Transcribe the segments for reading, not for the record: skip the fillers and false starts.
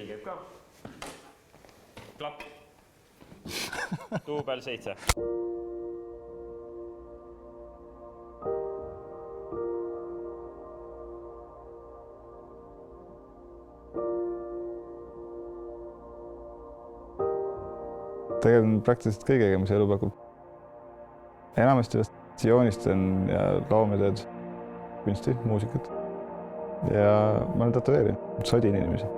käib ka. Klapp. Duubel 7. Tegelen praktiliselt kõigega, mis elu pakub. Enamasti vast joonistan ja loometööd, kunsti, muusikat. Ja ma olen tätoveerinud, sodin inimesi.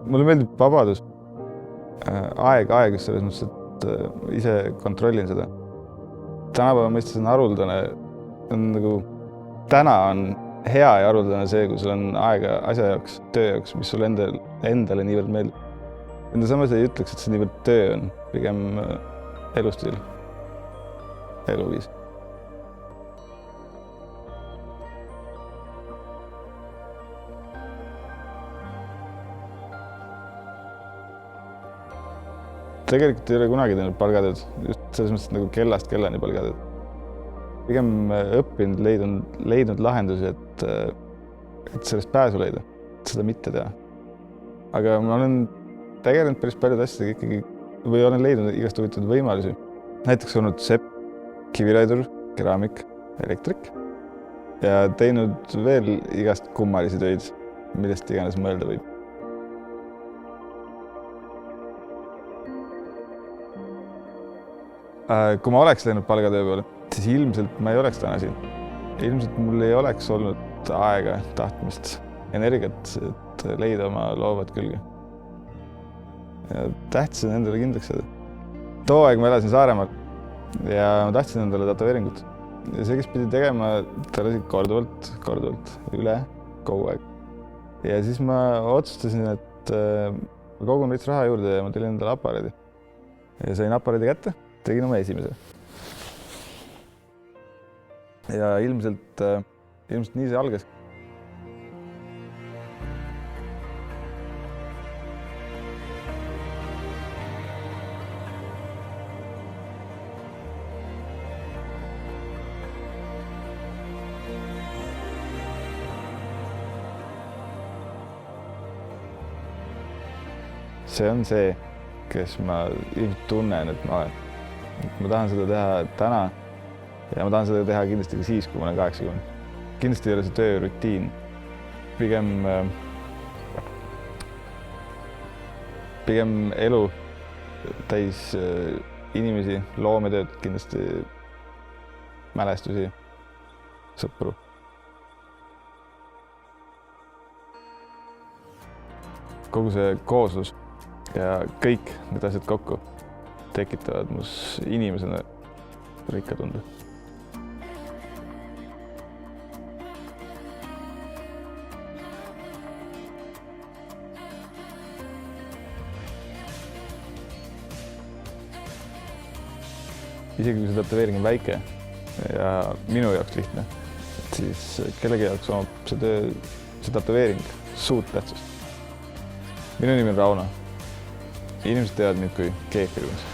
Mulle meeldib vabadus. Aeg selles mõttes, et ise kontrollin seda. Tänapäeva mõistes on haruldane, täna on hea ja haruldane see, kui sul on aega asja jaoks, töö jaoks, mis sul endale niivõrd meeldib. Enda samas ei ütleks, et see niivõrd töö on, pigem elustiil, eluviis. Tegelikult ei ole kunagi teinud palgatööd, just selles mõttes nagu kellast kellani palgatööd. Pigem õppinud, leidnud lahendusi, et sellest pääsu leida, seda mitte teha. Aga ma olen tegelenud päris paljud asjadega ikkagi, või olen leidnud igast huvitavaid võimalusi. Näiteks olnud sepp, kivilaidur, keraamik, elektrik ja teinud veel igast kummalisi töid, millest iganes mõelda võib. Kui ma oleks läinud palgatöö peale, siis ilmselt ma ei oleks täna siin. Ilmselt mul ei oleks olnud aega, tahtmist, energiat, et leida oma loovat külge. Ja tähtis on endale kindlaks saada. Too aeg ma elasin Saaremaal ja ma tahtsin endale tätoveeringut. Ja see, kes pidi tegema, ta lasi korduvalt, üle, kogu aeg. Ja siis ma otsustasin, et ma kogun veits raha juurde ja ma telin endale aparaadi. Ja sain aparaadi kätte. Tegin oma esimese. Ja ilmselt nii see algas. See on see, kes ma ilmselt tunnen, et ma olen. Ma tahan seda teha täna ja ma tahan seda teha kindlasti ka siis, kui ma olen 80. Kindlasti ei ole see töö rutiin. Pigem elu täis inimesi, loometööd, kindlasti mälestusi, sõpru. Kogu see kooslus ja kõik need asjad kokku tekitavad mus inimesena rikka tunde. Isegi kui see tätoveering on väike ja minu jaoks lihtne, siis kellegi jaoks omab see tätoveering suurt tähtsust. Minu nimi on Rauno. Inimesed teavad mind kui Keefirmas.